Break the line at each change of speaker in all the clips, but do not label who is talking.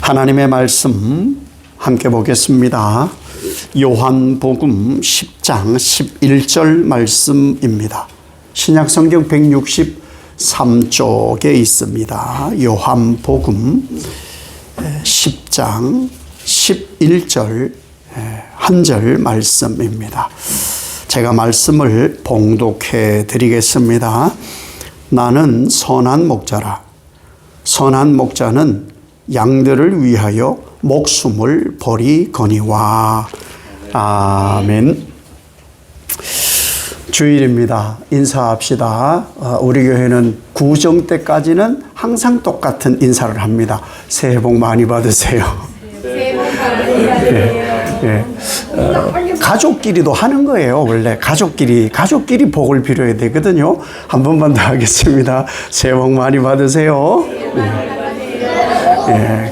하나님의 말씀 함께 보겠습니다. 요한복음 10장 11절 말씀입니다. 신약성경 163쪽에 있습니다. 요한복음 10장 11절 한 절 말씀입니다. 제가 말씀을 봉독해 드리겠습니다. 나는 선한 목자라. 선한 목자는 양들을 위하여 목숨을 버리거니와. 아멘. 주일입니다. 인사합시다. 우리 교회는 구정 때까지는 항상 똑같은 인사를 합니다. 새해 복 많이 받으세요.
새해 복 많이 받으세요.
가족끼리도 하는 거예요. 원래 가족끼리 복을 빌어야 되거든요. 한 번만 더 하겠습니다. 새해 복 많이 받으세요.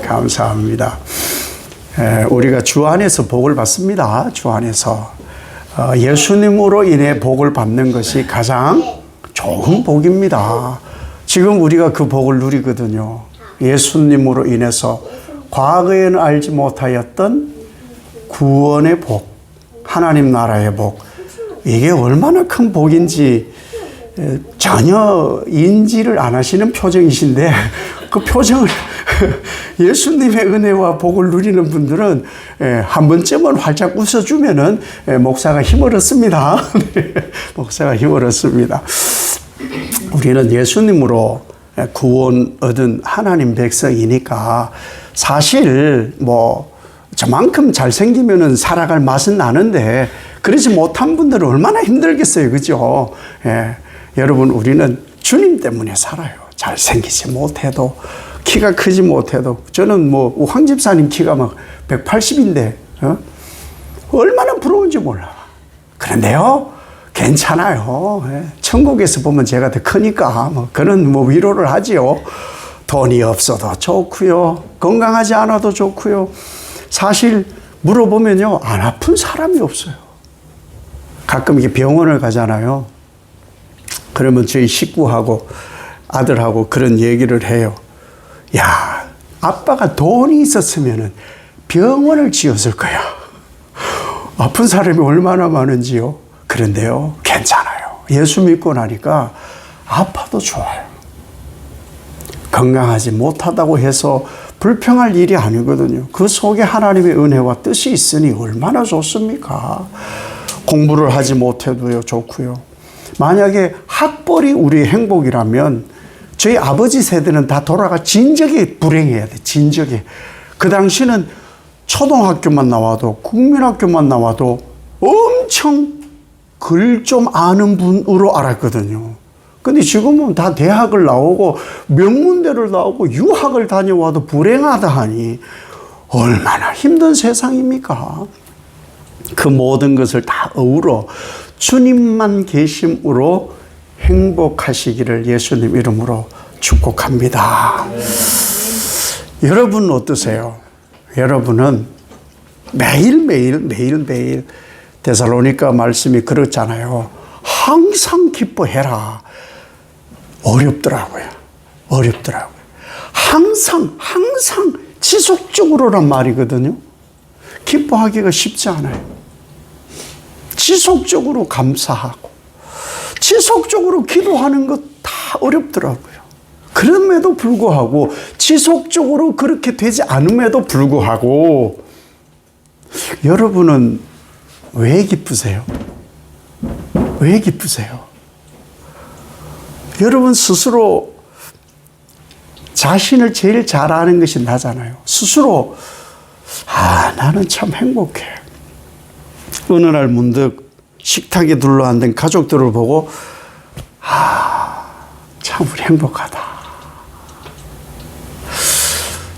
감사합니다. 우리가 주 안에서 복을 받습니다. 주 안에서 예수님으로 인해 복을 받는 것이 가장 좋은 복입니다. 지금 우리가 그 복을 누리거든요. 예수님으로 인해서 과거에는 알지 못하였던 구원의 복, 하나님 나라의 복, 이게 얼마나 큰 복인지 전혀 인지를 안 하시는 표정이신데, 그 표정을 예수님의 은혜와 복을 누리는 분들은 한 번쯤은 활짝 웃어주면은 목사가 힘을 얻습니다. 목사가 힘을 얻습니다. 우리는 예수님으로 구원 얻은 하나님 백성이니까 사실 저만큼 잘생기면은 살아갈 맛은 나는데 그러지 못한 분들은 얼마나 힘들겠어요. 그죠? 여러분, 우리는 주님 때문에 살아요. 잘생기지 못해도, 키가 크지 못해도. 저는 황 집사님 키가 막 180인데, 얼마나 부러운지 몰라. 그런데요, 괜찮아요. 천국에서 보면 제가 더 크니까, 그런 위로를 하지요. 돈이 없어도 좋고요. 건강하지 않아도 좋고요. 사실, 물어보면요, 안 아픈 사람이 없어요. 가끔 이렇게 병원을 가잖아요. 그러면 저희 식구하고 아들하고 그런 얘기를 해요. 야, 아빠가 돈이 있었으면 병원을 지었을 거야. 아픈 사람이 얼마나 많은지요. 그런데요, 괜찮아요. 예수 믿고 나니까 아파도 좋아요. 건강하지 못하다고 해서 불평할 일이 아니거든요. 그 속에 하나님의 은혜와 뜻이 있으니 얼마나 좋습니까? 공부를 하지 못해도요, 좋고요. 만약에 학벌이 우리의 행복이라면 저희 아버지 세대는 다 돌아가 진적에 불행해야 돼. 진적에. 그 당시는 초등학교만 나와도, 국민학교만 나와도 엄청 글 좀 아는 분으로 알았거든요. 근데 지금은 다 대학을 나오고 명문대를 나오고 유학을 다녀와도 불행하다 하니 얼마나 힘든 세상입니까? 그 모든 것을 다 어우러 주님만 계심으로 행복하시기를 예수님 이름으로 축복합니다. 여러분은 어떠세요? 여러분은 매일매일 데살로니가 말씀이 그렇잖아요. 항상 기뻐해라. 어렵더라고요. 항상 지속적으로란 말이거든요. 기뻐하기가 쉽지 않아요. 지속적으로 감사하고 지속적으로 기도하는 것 다 어렵더라고요. 그럼에도 불구하고 지속적으로 그렇게 되지 않음에도 불구하고 여러분은 왜 기쁘세요? 왜 기쁘세요? 여러분 스스로 자신을 제일 잘 아는 것이 나잖아요. 스스로 나는 참 행복해. 어느 날 문득 식탁에 둘러앉은 가족들을 보고 참 우리 행복하다.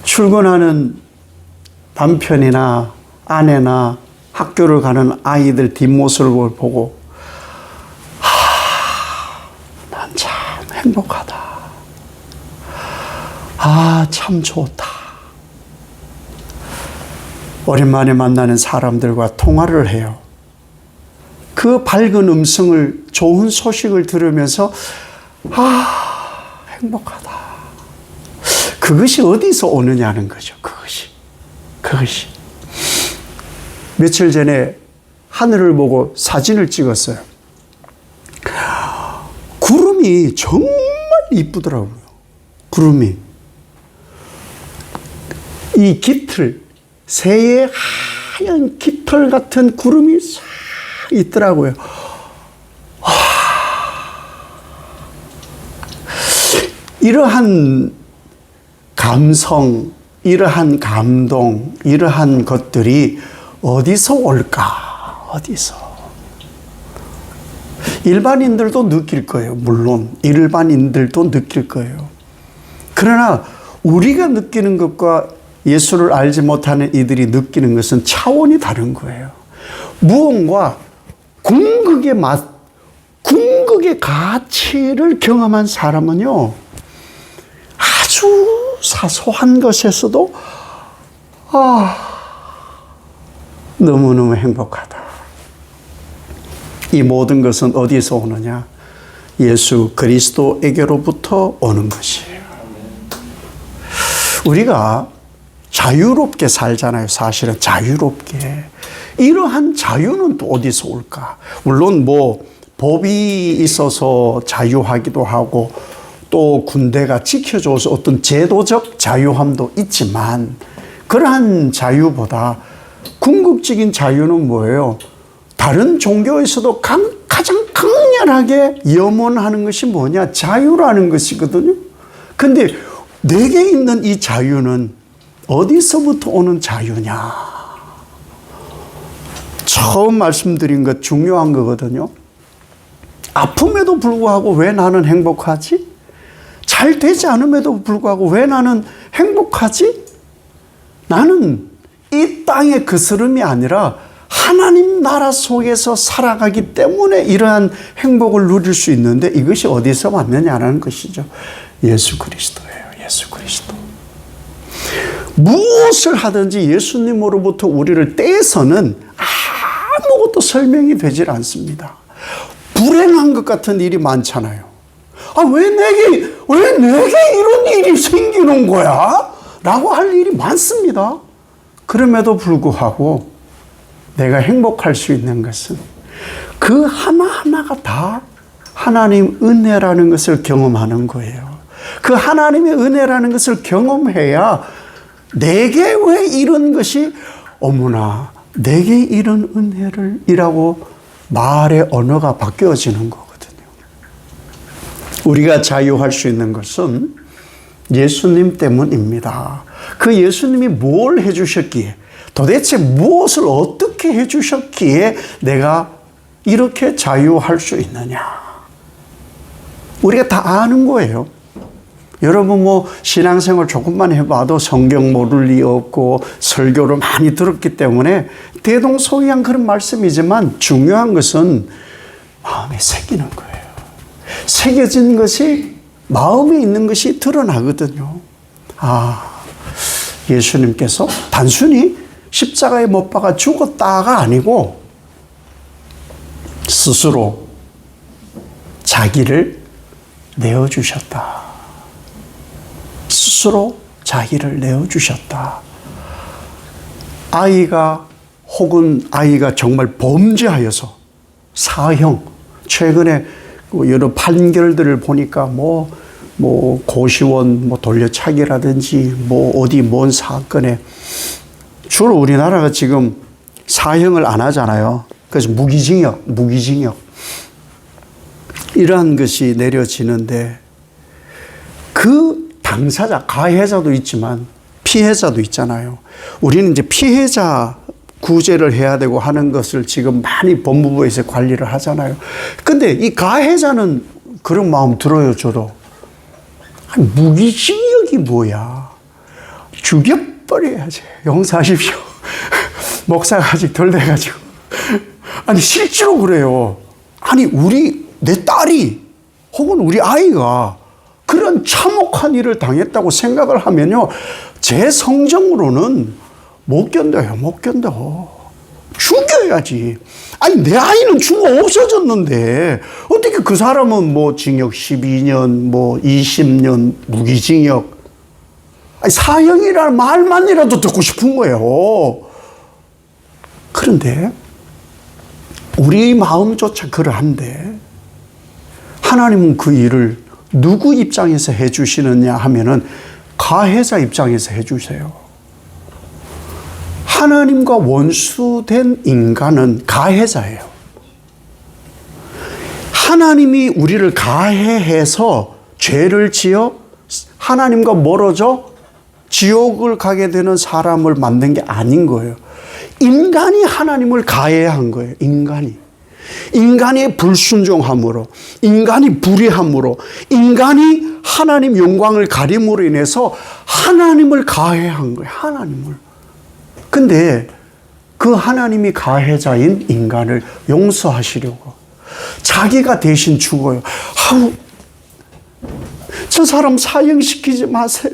출근하는 남편이나 아내나 학교를 가는 아이들 뒷모습을 보고 난 참 행복하다. 참 좋다. 오랜만에 만나는 사람들과 통화를 해요. 그 밝은 음성을, 좋은 소식을 들으면서 행복하다. 그것이 어디서 오느냐는 거죠. 그것이. 그것이. 며칠 전에 하늘을 보고 사진을 찍었어요. 구름이 정말 이쁘더라고요. 구름이. 이 깃털, 새의 하얀 깃털 같은 구름이 싹 있더라고요. 이러한 감성, 이러한 감동, 이러한 것들이 어디서 올까? 어디서? 일반인들도 느낄 거예요. 물론 일반인들도 느낄 거예요. 그러나 우리가 느끼는 것과 예수를 알지 못하는 이들이 느끼는 것은 차원이 다른 거예요. 무언가 궁극의 맛, 궁극의 가치를 경험한 사람은요, 아주 사소한 것에서도 너무너무 행복하다. 이 모든 것은 어디서 오느냐? 예수 그리스도에게로부터 오는 것이에요. 우리가 자유롭게 살잖아요. 사실은 자유롭게. 이러한 자유는 또 어디서 올까? 물론 뭐 법이 있어서 자유하기도 하고 또 군대가 지켜줘서 어떤 제도적 자유함도 있지만 그러한 자유보다 궁극적인 자유는 뭐예요? 다른 종교에서도 가장 강렬하게 염원하는 것이 뭐냐? 자유라는 것이거든요. 근데 내게 있는 이 자유는 어디서부터 오는 자유냐? 처음 말씀드린 것 중요한 거거든요. 아픔에도 불구하고 왜 나는 행복하지? 잘 되지 않음에도 불구하고 왜 나는 행복하지? 나는 이 땅의 거스름이 아니라 하나님 나라 속에서 살아가기 때문에 이러한 행복을 누릴 수 있는데 이것이 어디서 왔느냐라는 것이죠. 예수 그리스도예요. 예수 그리스도. 무엇을 하든지 예수님으로부터 우리를 떼서는 아무것도 설명이 되질 않습니다. 불행한 것 같은 일이 많잖아요. 왜 내게 이런 일이 생기는 거야? 라고 할 일이 많습니다. 그럼에도 불구하고 내가 행복할 수 있는 것은 그 하나하나가 다 하나님 은혜라는 것을 경험하는 거예요. 그 하나님의 은혜라는 것을 경험해야 내게 왜 이런 것이 어머나 내게 이런 은혜를 이라고 말의 언어가 바뀌어지는 거거든요. 우리가 자유할 수 있는 것은 예수님 때문입니다. 그 예수님이 뭘 해주셨기에 도대체 무엇을 어떻게 해주셨기에 내가 이렇게 자유할 수 있느냐. 우리가 다 아는 거예요. 여러분 신앙생활 조금만 해봐도 성경 모를 리 없고 설교를 많이 들었기 때문에 대동소이한 그런 말씀이지만 중요한 것은 마음에 새기는 거예요. 새겨진 것이 마음에 있는 것이 드러나거든요. 예수님께서 단순히 십자가에 못 박아 죽었다가 아니고 스스로 자기를 내어주셨다. 스스로 자기를 내어주셨다. 아이가 정말 범죄하여서 사형, 최근에 여러 판결들을 보니까 고시원 돌려차기라든지 어디 뭔 사건에 주로 우리나라가 지금 사형을 안 하잖아요. 그래서 무기징역 이러한 것이 내려지는데 그 당사자, 가해자도 있지만 피해자도 있잖아요. 우리는 이제 피해자 구제를 해야 되고 하는 것을 지금 많이 법무부에서 관리를 하잖아요. 근데 이 가해자는 그런 마음 들어요, 저도. 무기징역이 뭐야? 죽여버려야지. 용서하십시오. 목사가 아직 덜 돼가지고. 실제로 그래요. 내 딸이 혹은 우리 아이가 그런 참혹한 일을 당했다고 생각을 하면요, 제 성정으로는 못 견뎌요. 못 견뎌. 죽여야지. 내 아이는 죽어 없어졌는데 어떻게 그 사람은 징역 12년, 20년 무기징역. 사형이라는 말만이라도 듣고 싶은 거예요. 그런데 우리 마음조차 그러한데 하나님은 그 일을 누구 입장에서 해주시느냐 하면은 가해자 입장에서 해주세요. 하나님과 원수된 인간은 가해자예요. 하나님이 우리를 가해해서 죄를 지어 하나님과 멀어져 지옥을 가게 되는 사람을 만든 게 아닌 거예요. 인간이 하나님을 가해한 거예요. 인간이 불순종함으로, 인간이 불의함으로, 인간이 하나님 영광을 가림으로 인해서 하나님을 가해한 거예요. 하나님을. 근데 그 하나님이 가해자인 인간을 용서하시려고 자기가 대신 죽어요. 아우, 저 사람 사형시키지 마세요.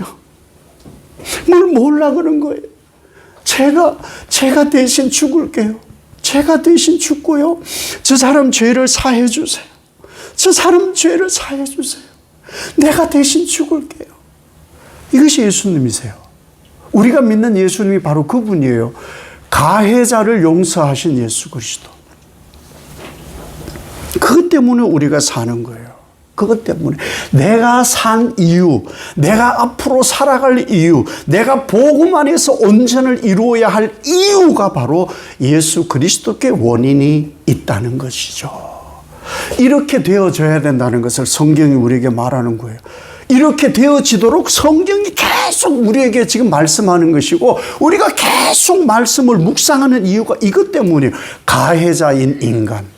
뭘 몰라 그런 거예요. 제가 대신 죽을게요. 제가 대신 죽고요. 저 사람 죄를 사해 주세요. 저 사람 죄를 사해 주세요. 내가 대신 죽을게요. 이것이 예수님이세요. 우리가 믿는 예수님이 바로 그분이에요. 가해자를 용서하신 예수 그리스도. 그것 때문에 우리가 사는 거예요. 그것 때문에 내가 산 이유, 내가 앞으로 살아갈 이유, 내가 복음 안에서 온전을 이루어야 할 이유가 바로 예수 그리스도께 원인이 있다는 것이죠. 이렇게 되어져야 된다는 것을 성경이 우리에게 말하는 거예요. 이렇게 되어지도록 성경이 계속 우리에게 지금 말씀하는 것이고 우리가 계속 말씀을 묵상하는 이유가 이것 때문이에요. 가해자인 인간.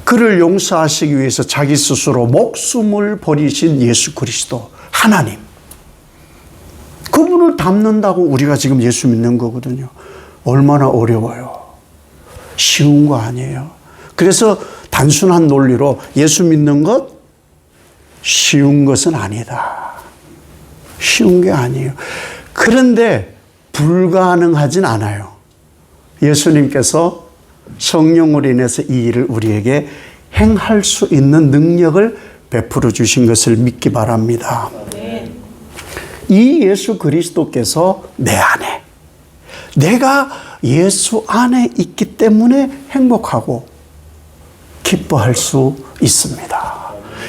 그를 용서하시기 위해서 자기 스스로 목숨을 버리신 예수 그리스도 하나님. 그분을 닮는다고 우리가 지금 예수 믿는 거거든요. 얼마나 어려워요. 쉬운 거 아니에요. 그래서 단순한 논리로 예수 믿는 것 쉬운 것은 아니다. 쉬운 게 아니에요. 그런데 불가능하진 않아요. 예수님께서 성령으로 인해서 이 일을 우리에게 행할 수 있는 능력을 베풀어 주신 것을 믿기 바랍니다. 이 예수 그리스도께서 내 안에, 내가 예수 안에 있기 때문에 행복하고 기뻐할 수 있습니다.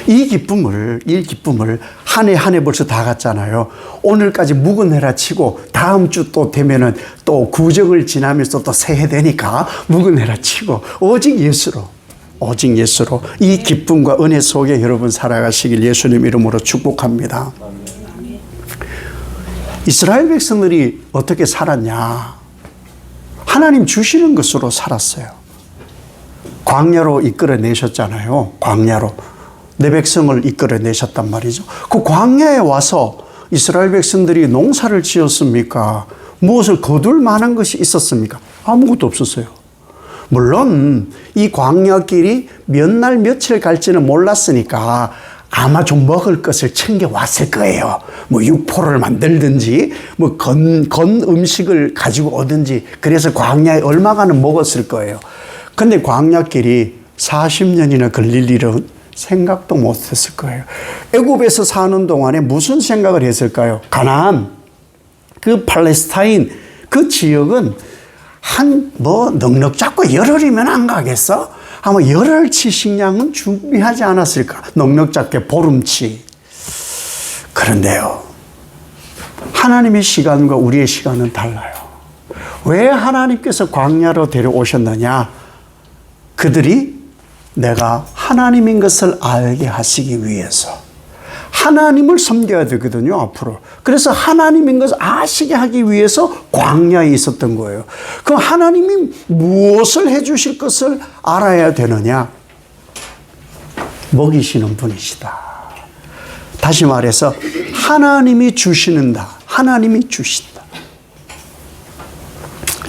이 기쁨을 한 해 벌써 다 갔잖아요. 오늘까지 묵은 해라 치고 다음 주 또 되면은 또 구정을 지나면서 또 새해 되니까 묵은 해라 치고 오직 예수로 이 기쁨과 은혜 속에 여러분 살아가시길 예수님 이름으로 축복합니다. 이스라엘 백성들이 어떻게 살았냐? 하나님 주시는 것으로 살았어요. 광야로 이끌어내셨잖아요. 광야로. 내 백성을 이끌어내셨단 말이죠. 그 광야에 와서 이스라엘 백성들이 농사를 지었습니까? 무엇을 거둘 만한 것이 있었습니까? 아무것도 없었어요. 물론 이 광야길이 몇 날 며칠 갈지는 몰랐으니까 아마 좀 먹을 것을 챙겨왔을 거예요. 뭐 육포를 만들든지 뭐 건 음식을 가지고 오든지 그래서 광야에 얼마간은 먹었을 거예요. 근데 광야길이 40년이나 걸릴 일은 생각도 못했을 거예요. 애굽에서 사는 동안에 무슨 생각을 했을까요? 가나안, 그 팔레스타인, 그 지역은 넉넉 잡고 열흘이면 안 가겠어? 아마 열흘치 식량은 준비하지 않았을까? 넉넉 잡게 보름치. 그런데요, 하나님의 시간과 우리의 시간은 달라요. 왜 하나님께서 광야로 데려오셨느냐? 그들이 내가 하나님인 것을 알게 하시기 위해서. 하나님을 섬겨야 되거든요, 앞으로. 그래서 하나님인 것을 아시게 하기 위해서 광야에 있었던 거예요. 그럼 하나님이 무엇을 해주실 것을 알아야 되느냐? 먹이시는 분이시다. 다시 말해서 하나님이 주시는다. 하나님이 주신다.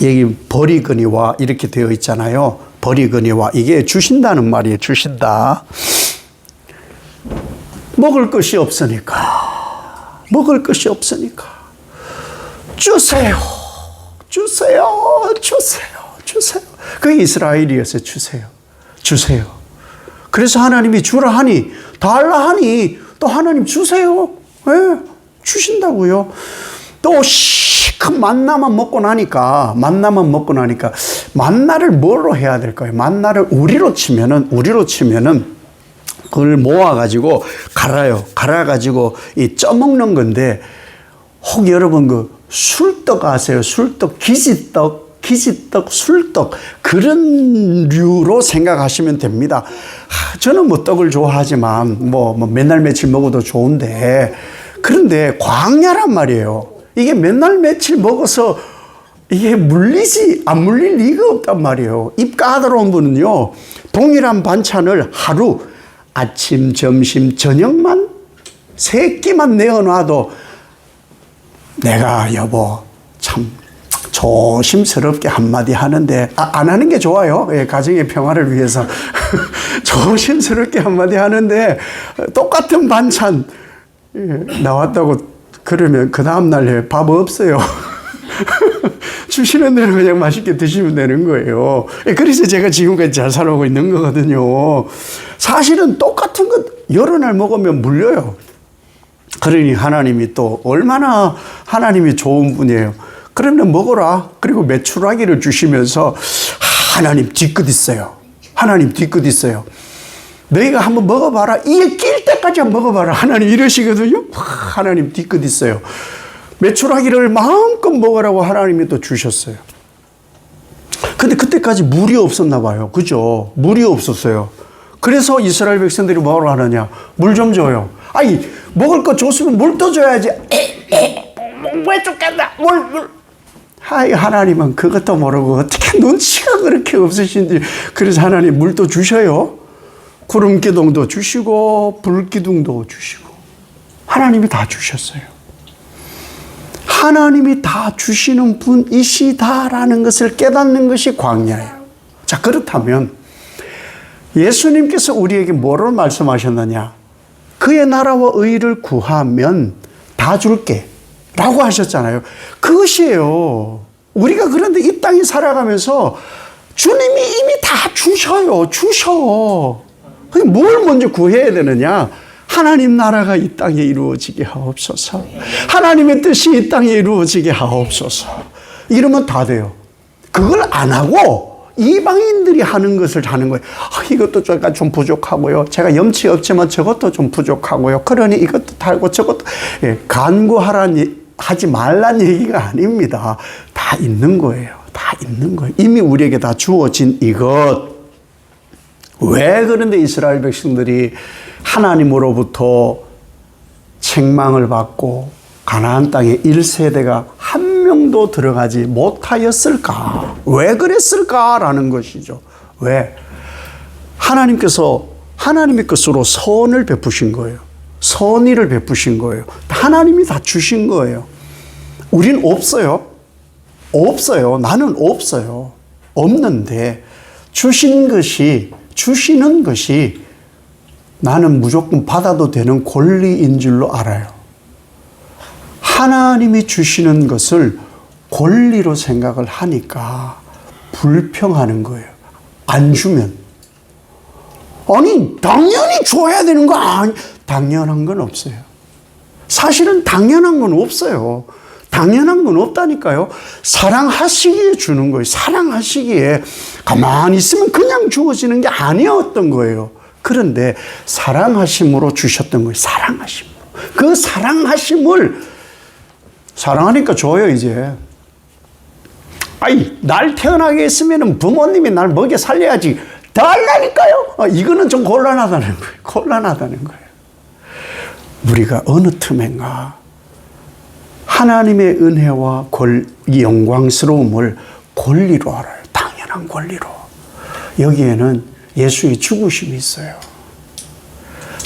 여기 버리거니와 이렇게 되어 있잖아요. 버리거니와 이게 주신다는 말이에요. 주신다. 먹을 것이 없으니까. 주세요. 그게 이스라엘이었어요. 주세요. 그래서 하나님이 주라 하니, 달라 하니, 또 하나님 주세요. 네. 주신다고요. 또 시큰 만나만 먹고 나니까 만나를 뭘로 해야 될까요? 만나를 우리로 치면은 그걸 모아가지고 갈아가지고 이 쪄먹는 건데, 혹 여러분 그 술떡 아세요? 술떡, 기지떡, 술떡, 그런 류로 생각하시면 됩니다. 저는 뭐 떡을 좋아하지만 뭐 맨날 며칠 먹어도 좋은데, 그런데 광야란 말이에요. 이게 맨날 며칠 먹어서 이게 안 물릴 리가 없단 말이에요. 입 까다로운 분은요, 동일한 반찬을 하루 아침, 점심, 저녁만 3끼만 내어놔도 내가 여보 참 조심스럽게 한마디 하는데, 안 하는 게 좋아요. 예, 가정의 평화를 위해서. 조심스럽게 한마디 하는데 똑같은 반찬 나왔다고 그러면 그 다음날 밥 없어요. 주시는 대로 그냥 맛있게 드시면 되는 거예요. 그래서 제가 지금까지 잘 살아오고 있는 거거든요. 사실은 똑같은 것 여러 날 먹으면 물려요. 그러니 하나님이 또 얼마나 하나님이 좋은 분이에요. 그러면 먹어라. 그리고 메추라기를 주시면서 하나님 뒤끝 있어요. 하나님 뒤끝 있어요. 너희가 한번 먹어봐라. 이게 낄 때까지 한번 먹어봐라. 하나님 이러시거든요. 하나님 뒤끝 있어요. 메추라기를 마음껏 먹으라고 하나님이 또 주셨어요. 근데 그때까지 물이 없었나 봐요. 그죠? 물이 없었어요. 그래서 이스라엘 백성들이 뭐라고 하느냐? 물 좀 줘요. 아니, 먹을 거 줬으면 물 더 줘야지. 왜 죽겠다. 물. 하나님은 그것도 모르고 어떻게 눈치가 그렇게 없으신지. 그래서 하나님 물도 주셔요. 구름 기둥도 주시고 불 기둥도 주시고 하나님이 다 주셨어요. 하나님이 다 주시는 분이시다라는 것을 깨닫는 것이 광야예요. 자, 그렇다면 예수님께서 우리에게 뭐를 말씀하셨느냐? 그의 나라와 의를 구하면 다 줄게 라고 하셨잖아요. 그것이에요. 우리가 그런데 이 땅에 살아가면서 주님이 이미 다 주셔요. 뭘 먼저 구해야 되느냐? 하나님 나라가 이 땅에 이루어지게 하옵소서. 하나님의 뜻이 이 땅에 이루어지게 하옵소서. 이러면 다 돼요. 그걸 안 하고 이방인들이 하는 것을 하는 거예요. 이것도 제가 좀 부족하고요. 제가 염치 없지만 저것도 좀 부족하고요. 그러니 이것도 달고 저것도. 하지 말란 얘기가 아닙니다. 다 있는 거예요. 다 있는 거예요. 이미 우리에게 다 주어진 이것. 왜 그런데 이스라엘 백성들이 하나님으로부터 책망을 받고 가나안 땅에 1세대가 한 명도 들어가지 못하였을까? 왜 그랬을까라는 것이죠. 왜? 하나님께서 하나님의 것으로 선을 베푸신 거예요. 선의를 베푸신 거예요. 하나님이 다 주신 거예요. 우린 없어요. 나는 없어요. 없는데 주시는 것이 나는 무조건 받아도 되는 권리인 줄로 알아요. 하나님이 주시는 것을 권리로 생각을 하니까 불평하는 거예요. 안 주면. 아니, 당연히 줘야 되는 거 아니, 당연한 건 없어요. 사실은 당연한 건 없어요. 당연한 건 없다니까요. 사랑하시기에 주는 거예요. 사랑하시기에. 가만히 있으면 그냥 주어지는 게 아니었던 거예요. 그런데 사랑하심으로 주셨던 거예요. 사랑하심으로. 그 사랑하심을 사랑하니까 줘요, 이제. 아니, 날 태어나게 했으면 부모님이 날 먹여 살려야지. 달라니까요. 이거는 좀 곤란하다는 거예요. 우리가 어느 틈엔가 하나님의 은혜와 영광스러움을 권리로 알아요. 당연한 권리로. 여기에는 예수의 죽으심이 있어요.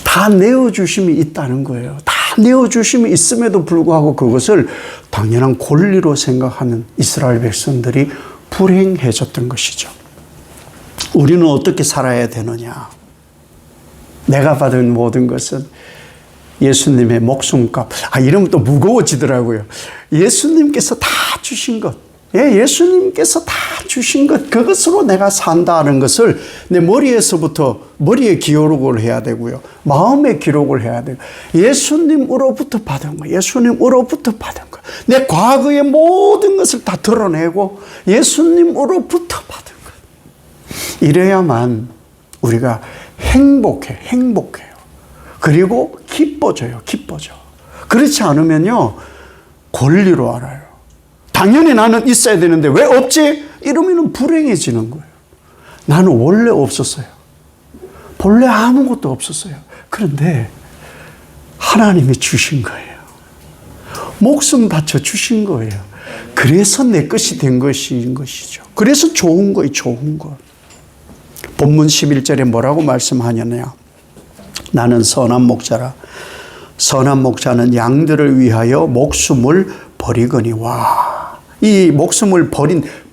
다 내어주심이 있다는 거예요. 다 내어주심이 있음에도 불구하고 그것을 당연한 권리로 생각하는 이스라엘 백성들이 불행해졌던 것이죠. 우리는 어떻게 살아야 되느냐? 내가 받은 모든 것은 예수님의 목숨값. 이러면 또 무거워지더라고요. 예수님께서 다 주신 것. 예수님께서 다 주신 것, 그것으로 내가 산다는 것을 내 머리에서부터, 머리에 기록을 해야 되고요. 마음에 기록을 해야 되고, 예수님으로부터 받은 거, 예수님으로부터 받은 거. 내 과거의 모든 것을 다 드러내고, 예수님으로부터 받은 것. 이래야만 우리가 행복해요. 그리고 기뻐져요. 그렇지 않으면요, 권리로 알아요. 당연히 나는 있어야 되는데 왜 없지? 이러면 불행해지는 거예요. 나는 원래 없었어요. 본래 아무것도 없었어요. 그런데 하나님이 주신 거예요. 목숨 바쳐 주신 거예요. 그래서 내 것이 된 것인 것이죠. 그래서 좋은 거예요. 좋은 것. 본문 11절에 뭐라고 말씀하냐면, 나는 선한 목자라. 선한 목자는 양들을 위하여 목숨을 버리거니와. 이 목숨을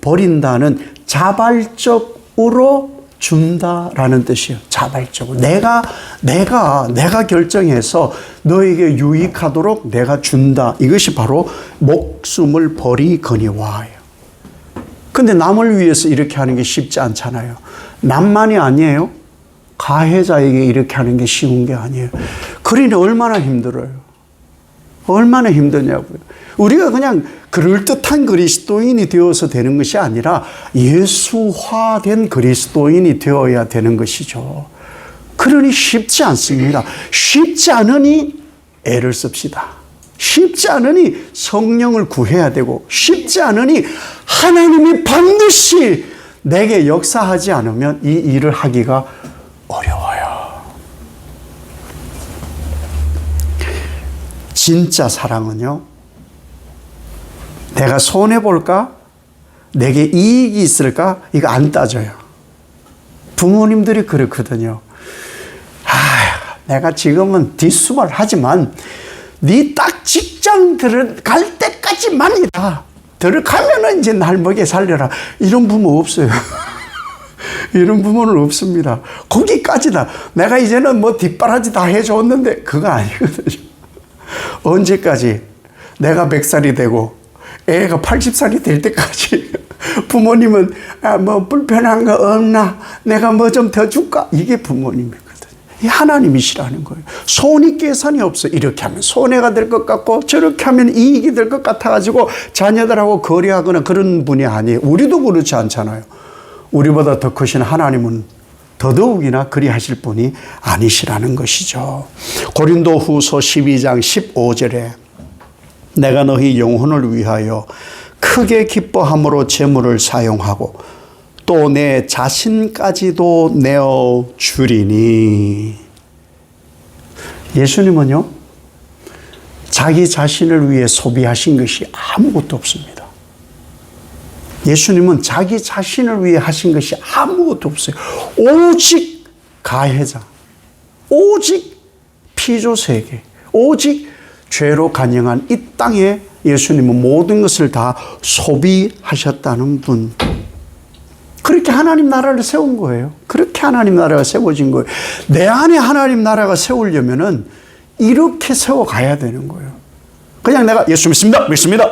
버린다는 자발적으로 준다라는 뜻이에요. 자발적으로. 내가 결정해서 너에게 유익하도록 내가 준다. 이것이 바로 목숨을 버리거니와예요. 근데 남을 위해서 이렇게 하는 게 쉽지 않잖아요. 남만이 아니에요. 가해자에게 이렇게 하는 게 쉬운 게 아니에요. 그러니 얼마나 힘들어요. 얼마나 힘드냐고요. 우리가 그냥 그럴듯한 그리스도인이 되어서 되는 것이 아니라 예수화된 그리스도인이 되어야 되는 것이죠. 그러니 쉽지 않습니다. 쉽지 않으니 애를 씁시다. 쉽지 않으니 성령을 구해야 되고, 쉽지 않으니 하나님이 반드시 내게 역사하지 않으면 이 일을 하기가 어려워요. 진짜 사랑은요, 내가 손해볼까? 내게 이익이 있을까? 이거 안 따져요. 부모님들이 그렇거든요. 내가 지금은 뒷수발 하지만 네 딱 직장 들어갈 때까지만이다. 들어가면은 이제 날 먹여 살려라. 이런 부모 없어요. 이런 부모는 없습니다. 거기까지다. 내가 이제는 뭐 뒷바라지 다 해줬는데 그거 아니거든요. 언제까지? 내가 100살이 되고 애가 80살이 될 때까지 부모님은 뭐 불편한 거 없나? 내가 뭐 좀 더 줄까? 이게 부모님이거든요. 이 하나님이시라는 거예요. 손익계산이 없어. 이렇게 하면 손해가 될 것 같고 저렇게 하면 이익이 될 것 같아가지고 자녀들하고 거래하거나 그런 분이 아니에요. 우리도 그렇지 않잖아요. 우리보다 더 크신 하나님은 더더욱이나 그리하실 분이 아니시라는 것이죠. 고린도후서 12장 15절에 내가 너희 영혼을 위하여 크게 기뻐함으로 재물을 사용하고 또 내 자신까지도 내어 주리니. 예수님은요, 자기 자신을 위해 소비하신 것이 아무것도 없습니다. 예수님은 자기 자신을 위해 하신 것이 아무것도 없어요. 오직 가해자, 오직 피조세계, 오직 죄로 간영한 이 땅에 예수님은 모든 것을 다 소비하셨다는 분. 그렇게 하나님 나라를 세운 거예요. 그렇게 하나님 나라가 세워진 거예요. 내 안에 하나님 나라가 세우려면은 이렇게 세워가야 되는 거예요. 그냥 내가 예수 믿습니다.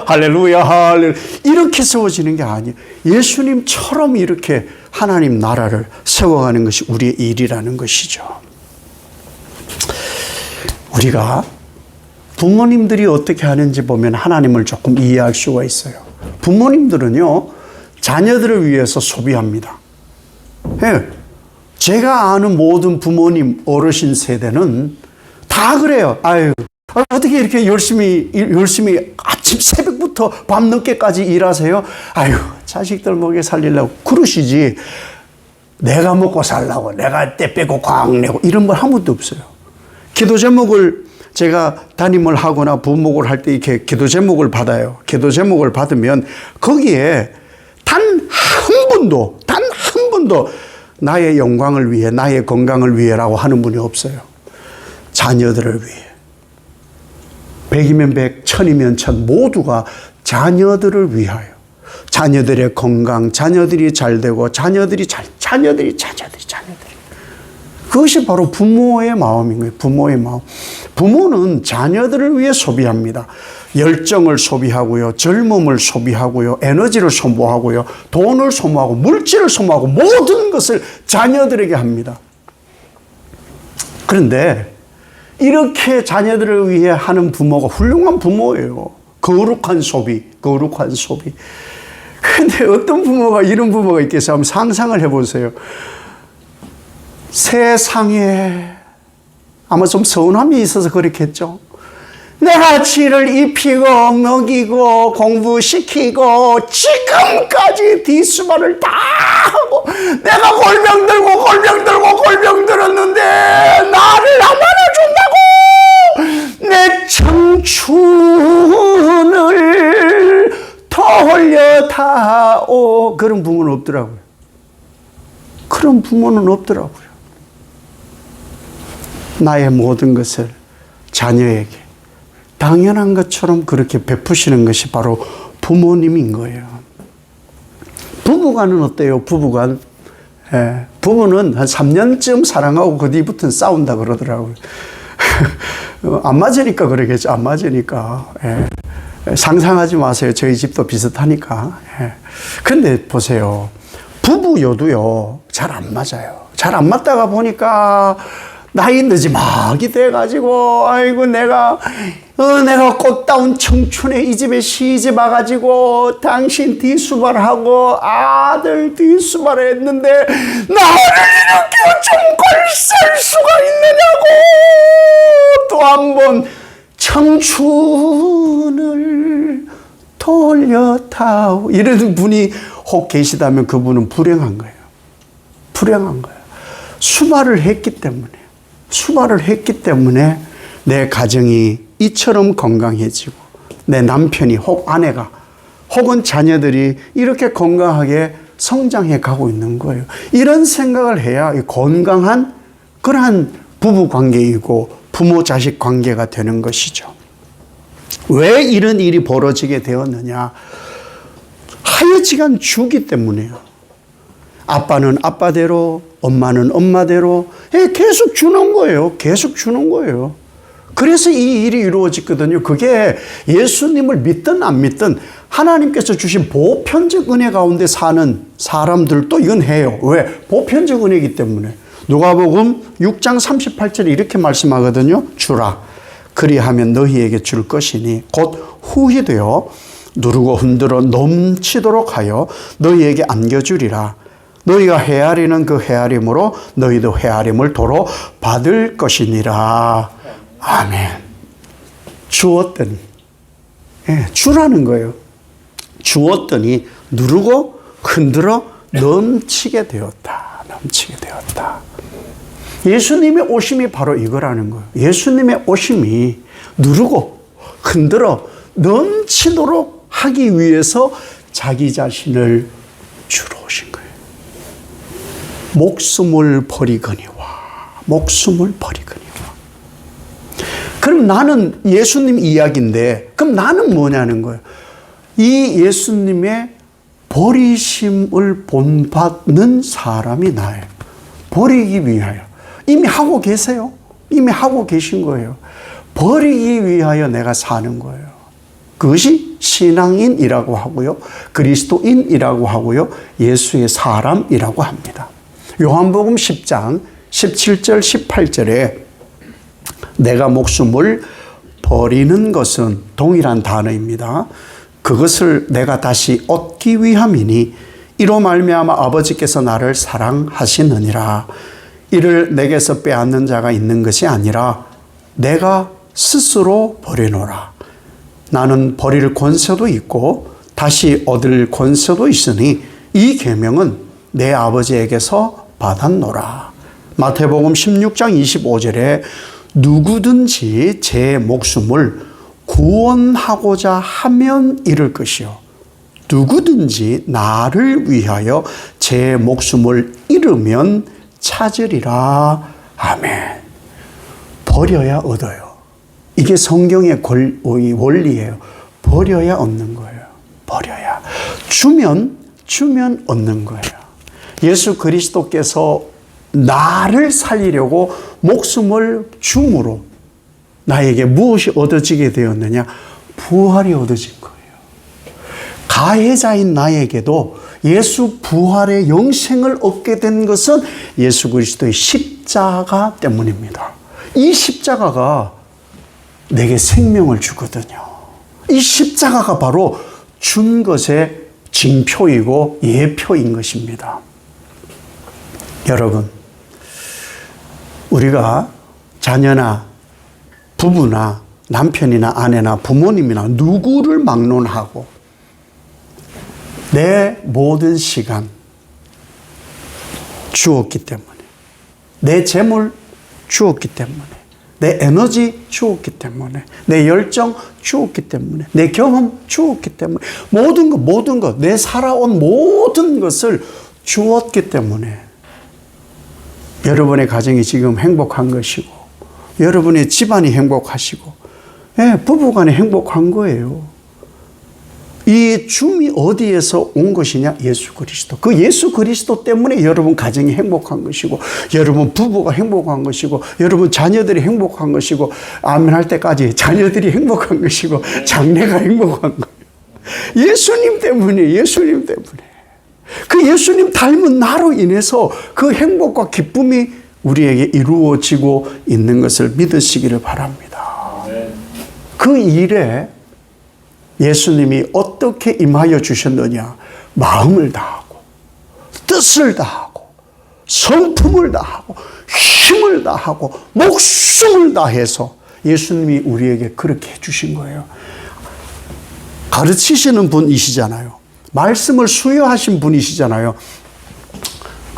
할렐루야, 할렐루야. 이렇게 세워지는 게 아니에요. 예수님처럼 이렇게 하나님 나라를 세워가는 것이 우리의 일이라는 것이죠. 우리가 부모님들이 어떻게 하는지 보면 하나님을 조금 이해할 수가 있어요. 부모님들은요, 자녀들을 위해서 소비합니다. 예. 제가 아는 모든 부모님, 어르신 세대는 다 그래요. 아유, 어떻게 이렇게 열심히 아침 새벽부터 밤늦게까지 일하세요? 아유, 자식들 먹여 살리려고 그러시지. 내가 먹고 살라고, 내가 때 빼고 광 내고 이런 걸 한 번도 없어요. 기도 제목을 제가 담임을 하거나 부목을 할 때 이렇게 기도 제목을 받아요. 기도 제목을 받으면 거기에 단 한 번도 나의 영광을 위해, 나의 건강을 위해라고 하는 분이 없어요. 자녀들을 위해. 100이면 100, 1000이면 1000 모두가 자녀들을 위하여. 자녀들의 건강, 자녀들이 잘 되고 자녀들이. 그것이 바로 부모의 마음인 거예요. 부모의 마음. 부모는 자녀들을 위해 소비합니다. 열정을 소비하고요, 젊음을 소비하고요, 에너지를 소모하고요, 돈을 소모하고 물질을 소모하고 모든 것을 자녀들에게 합니다. 그런데 이렇게 자녀들을 위해 하는 부모가 훌륭한 부모예요. 거룩한 소비, 거룩한 소비. 근데 어떤 부모가 이런 부모가 있겠어요? 한번 상상을 해보세요. 세상에 아마 좀 서운함이 있어서 그렇겠죠. 내가 지를 입히고 먹이고 공부시키고 지금까지 뒷수발을 다 하고 내가 골병 들었는데 나를 안 안아준다고 내 청춘을 돌려다오. 그런 부모는 없더라고요. 그런 부모는 없더라고요. 나의 모든 것을 자녀에게 당연한 것처럼 그렇게 베푸시는 것이 바로 부모님인 거예요. 부부간은 어때요? 부부간. 예, 부부는 한 3년쯤 사랑하고 그 뒤부터는 싸운다 그러더라고요. 안 맞으니까 그러겠죠. 안 맞으니까. 예. 상상하지 마세요. 저희 집도 비슷하니까. 예. 근데 보세요. 부부여도요, 잘 안 맞아요. 잘 안 맞다가 보니까 나이 늦지막이 돼가지고, 아이고, 내가 꽃다운 청춘에 이 집에 시집 와가지고, 당신 뒷수발하고, 아들 뒷수발했는데, 나를 이렇게 좀걸 쓸 수가 있느냐고! 또 한 번, 청춘을 돌려다오. 이런 분이 혹 계시다면 그분은 불행한 거예요. 불행한 거예요. 수발을 했기 때문에 내 가정이 이처럼 건강해지고 내 남편이 혹 아내가 혹은 자녀들이 이렇게 건강하게 성장해 가고 있는 거예요. 이런 생각을 해야 건강한 그러한 부부 관계이고 부모 자식 관계가 되는 것이죠. 왜 이런 일이 벌어지게 되었느냐? 하여지간 주기 때문이에요. 아빠는 아빠대로, 엄마는 엄마대로 계속 주는 거예요. 계속 주는 거예요. 그래서 이 일이 이루어졌거든요. 그게 예수님을 믿든 안 믿든 하나님께서 주신 보편적 은혜 가운데 사는 사람들도 이건 해요. 왜? 보편적 은혜이기 때문에. 누가복음 6장 38절에 이렇게 말씀하거든요. 주라. 그리하면 너희에게 줄 것이니 곧 후히 되어 누르고 흔들어 넘치도록 하여 너희에게 안겨주리라. 너희가 헤아리는 그 헤아림으로 너희도 헤아림을 도로 받을 것이니라. 아멘. 주었더니, 주라는 거예요. 주었더니 누르고 흔들어 넘치게 되었다. 넘치게 되었다. 예수님의 오심이 바로 이거라는 거예요. 예수님의 오심이 누르고 흔들어 넘치도록 하기 위해서 자기 자신을 주러 오신 거예요. 목숨을 버리거니와. 목숨을 버리거니와. 그럼 나는 예수님 이야기인데 그럼 나는 뭐냐는 거예요. 이 예수님의 버리심을 본받는 사람이 나예요. 버리기 위하여. 이미 하고 계세요. 이미 하고 계신 거예요. 버리기 위하여 내가 사는 거예요. 그것이 신앙인이라고 하고요. 그리스도인이라고 하고요. 예수의 사람이라고 합니다. 요한복음 10장 17절 18절에 내가 목숨을 버리는 것은 동일한 단어입니다. 그것을 내가 다시 얻기 위함이니 이로 말미암아 아버지께서 나를 사랑하시느니라. 이를 내게서 빼앗는 자가 있는 것이 아니라 내가 스스로 버리노라. 나는 버릴 권세도 있고 다시 얻을 권세도 있으니 이 계명은 내 아버지에게서 받았노라. 마태복음 16장 25절에 누구든지 제 목숨을 구원하고자 하면 잃을 것이요 누구든지 나를 위하여 제 목숨을 잃으면 찾으리라. 아멘. 버려야 얻어요. 이게 성경의 원리예요. 버려야 얻는 거예요. 버려야. 주면 얻는 거예요. 예수 그리스도께서 나를 살리려고 목숨을 줌으로 나에게 무엇이 얻어지게 되었느냐? 부활이 얻어진 거예요. 가해자인 나에게도 예수 부활의 영생을 얻게 된 것은 예수 그리스도의 십자가 때문입니다. 이 십자가가 내게 생명을 주거든요. 이 십자가가 바로 준 것의 징표이고 예표인 것입니다. 여러분, 우리가 자녀나 부부나 남편이나 아내나 부모님이나 누구를 막론하고 내 모든 시간 주었기 때문에, 내 재물 주었기 때문에, 내 에너지 주었기 때문에, 내 열정 주었기 때문에, 내 경험 주었기 때문에, 모든 것, 내 살아온 모든 것을 주었기 때문에 여러분의 가정이 지금 행복한 것이고, 여러분의 집안이 행복하시고, 부부간에 행복한 거예요. 이 줌이 어디에서 온 것이냐? 예수 그리스도. 그 예수 그리스도 때문에 여러분 가정이 행복한 것이고, 여러분 부부가 행복한 것이고, 여러분 자녀들이 행복한 것이고, 아멘 할 때까지 자녀들이 행복한 것이고, 장래가 행복한 거예요. 예수님 때문에, 예수님 때문에. 그 예수님 닮은 나로 인해서 그 행복과 기쁨이 우리에게 이루어지고 있는 것을 믿으시기를 바랍니다. 그 일에 예수님이 어떻게 임하여 주셨느냐? 마음을 다하고, 뜻을 다하고, 성품을 다하고, 힘을 다하고, 목숨을 다해서 예수님이 우리에게 그렇게 해주신 거예요. 가르치시는 분이시잖아요. 말씀을 수여하신 분이시잖아요.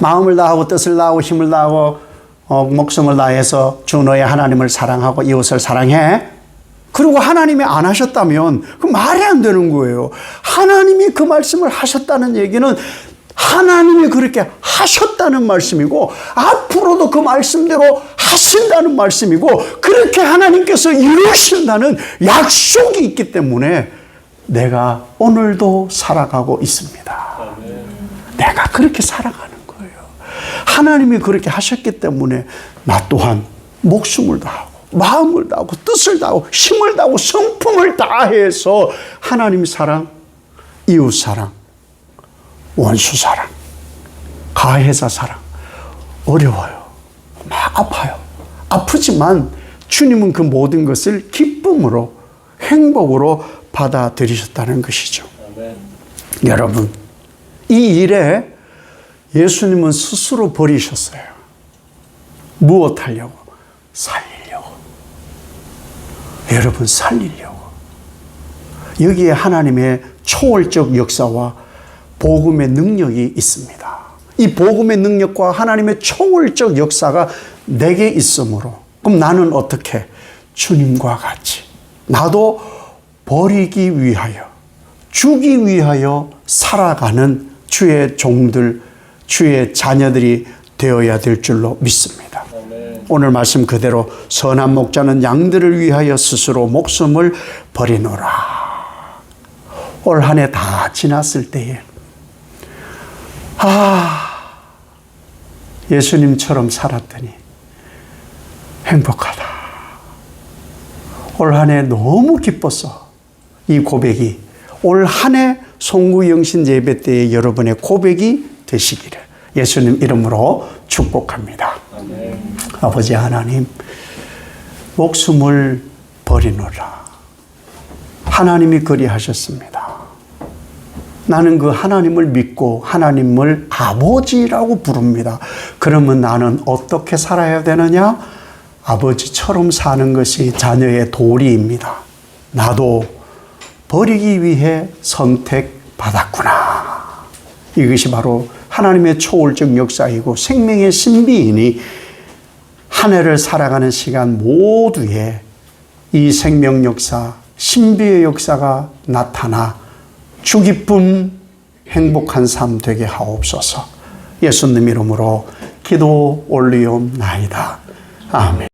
마음을 다하고, 뜻을 다하고, 힘을 다하고, 목숨을 다해서 주 너의 하나님을 사랑하고 이웃을 사랑해. 그리고 하나님이 안 하셨다면 그 말이 안 되는 거예요. 하나님이 그 말씀을 하셨다는 얘기는 하나님이 그렇게 하셨다는 말씀이고, 앞으로도 그 말씀대로 하신다는 말씀이고, 그렇게 하나님께서 이루신다는 약속이 있기 때문에 내가 오늘도 살아가고 있습니다. 내가 그렇게 살아가는 거예요. 하나님이 그렇게 하셨기 때문에 나 또한 목숨을 다하고, 마음을 다하고, 뜻을 다하고, 힘을 다하고, 성품을 다해서 하나님 사랑, 이웃 사랑, 원수 사랑, 가해자 사랑, 어려워요. 막 아파요. 아프지만 주님은 그 모든 것을 기쁨으로, 행복으로 받아들이셨다는 것이죠. 아멘. 여러분, 이 일에 예수님은 스스로 버리셨어요. 무엇 하려고? 살리려고. 여러분, 살리려고. 여기에 하나님의 초월적 역사와 복음의 능력이 있습니다. 이 복음의 능력과 하나님의 초월적 역사가 내게 있으므로, 그럼 나는 어떻게? 주님과 같이 나도 버리기 위하여, 주기 위하여 살아가는 주의 종들, 주의 자녀들이 되어야 될 줄로 믿습니다. 아멘. 오늘 말씀 그대로 선한 목자는 양들을 위하여 스스로 목숨을 버리노라. 올 한 해 다 지났을 때에 예수님처럼 살았더니 행복하다. 올 한 해 너무 기뻤어. 이 고백이 올 한 해 송구영신 예배 때의 여러분의 고백이 되시기를 예수님 이름으로 축복합니다. 아멘. 아버지 하나님, 목숨을 버리노라. 하나님이 그리하셨습니다. 나는 그 하나님을 믿고 하나님을 아버지라고 부릅니다. 그러면 나는 어떻게 살아야 되느냐? 아버지처럼 사는 것이 자녀의 도리입니다. 나도 버리기 위해 선택받았구나. 이것이 바로 하나님의 초월적 역사이고 생명의 신비이니 한 해를 살아가는 시간 모두에 이 생명 역사, 신비의 역사가 나타나 주 기쁨, 행복한 삶 되게 하옵소서. 예수님 이름으로 기도 올리옵나이다. 아멘.